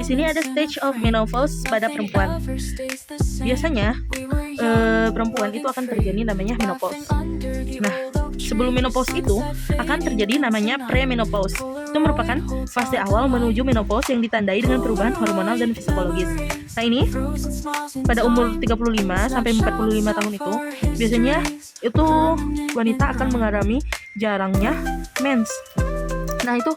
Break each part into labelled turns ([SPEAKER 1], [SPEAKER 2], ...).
[SPEAKER 1] Di sini ada stage of menopause pada perempuan. Biasanya perempuan itu akan terjadi namanya menopause. Nah, sebelum menopause itu akan terjadi namanya premenopause. Itu merupakan fase awal menuju menopause yang ditandai dengan perubahan hormonal dan psikologis. Nah, ini pada umur 35 sampai 45 tahun itu biasanya itu wanita akan mengalami jarangnya mens. Nah, itu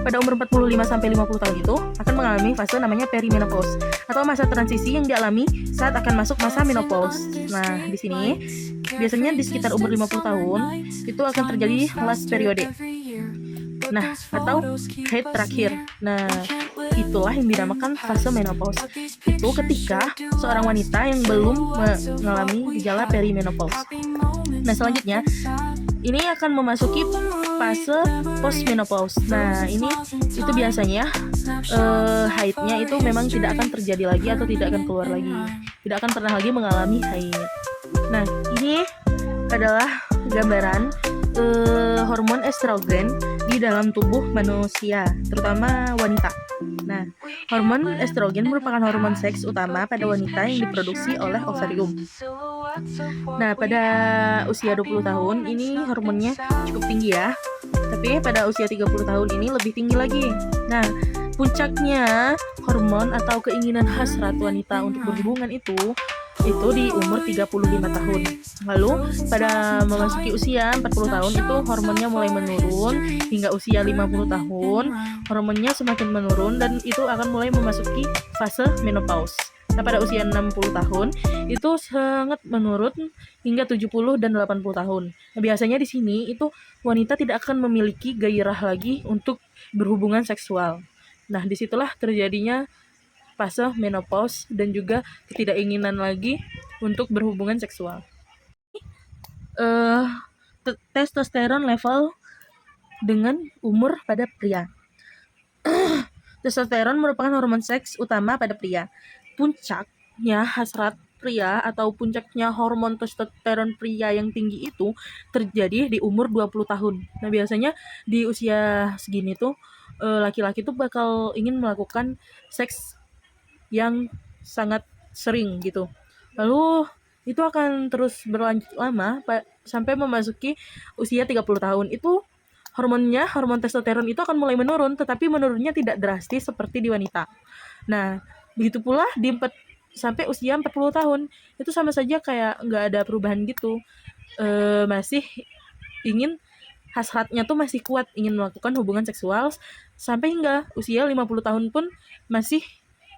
[SPEAKER 1] pada umur 45 sampai 50 tahun itu akan mengalami fase namanya perimenopause atau masa transisi yang dialami saat akan masuk masa menopause. Nah, di sini biasanya di sekitar umur 50 tahun itu akan terjadi last periode. Nah, atau haid terakhir. Nah, itulah yang dinamakan fase menopause. Itu ketika seorang wanita yang belum mengalami gejala perimenopause. Nah, selanjutnya ini akan memasuki fase postmenopause. Nah, ini itu biasanya haidnya itu memang tidak akan terjadi lagi atau tidak akan keluar lagi. Tidak akan pernah lagi mengalami haid. Nah, ini adalah gambaran hormon estrogen di dalam tubuh manusia, terutama wanita. Nah, hormon estrogen merupakan hormon seks utama pada wanita yang diproduksi oleh ovarium. Nah, pada usia 20 tahun ini hormonnya cukup tinggi ya. Tapi pada usia 30 tahun ini lebih tinggi lagi. Nah, puncaknya hormon atau keinginan hasrat wanita untuk berhubungan itu di umur 35 tahun. Lalu pada memasuki usia 40 tahun itu hormonnya mulai menurun hingga usia 50 tahun hormonnya semakin menurun dan itu akan mulai memasuki fase menopause. Nah, pada usia 60 tahun itu sangat menurun hingga 70 dan 80 tahun. Nah, biasanya di sini itu wanita tidak akan memiliki gairah lagi untuk berhubungan seksual. Nah, disitulah terjadinya fase menopause dan juga ketidakinginan lagi untuk berhubungan seksual. Testosteron level dengan umur pada pria. Testosteron merupakan hormon seks utama pada pria. Puncaknya hasrat pria atau puncaknya hormon testosteron pria yang tinggi itu terjadi di umur 20 tahun. Nah, biasanya di usia segini tuh laki-laki tuh bakal ingin melakukan seks yang sangat sering gitu. Lalu itu akan terus berlanjut lama sampai memasuki usia 30 tahun. Itu hormon testosteron itu akan mulai menurun, tetapi menurunnya tidak drastis seperti di wanita. Nah, begitu pula di sampai usia 40 tahun. Itu sama saja kayak nggak ada perubahan gitu. Masih ingin hasratnya tuh masih kuat ingin melakukan hubungan seksual sampai hingga usia 50 tahun pun masih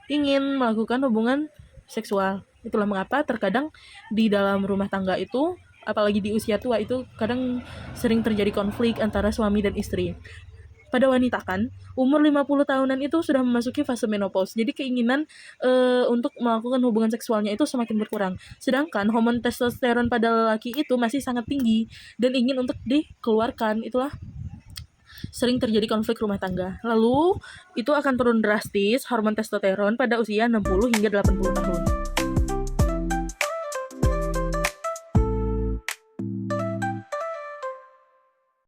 [SPEAKER 1] ingin melakukan hubungan seksual. Itulah mengapa terkadang di dalam rumah tangga itu, apalagi di usia tua itu, kadang sering terjadi konflik antara suami dan istri. Pada wanita kan, umur 50 tahunan itu sudah memasuki fase menopause. Jadi keinginan untuk melakukan hubungan seksualnya itu semakin berkurang. Sedangkan hormon testosteron pada lelaki itu masih sangat tinggi dan ingin untuk dikeluarkan. Itulah sering terjadi konflik rumah tangga. Lalu itu akan turun drastis hormon testosteron pada usia 60 hingga 80 tahun.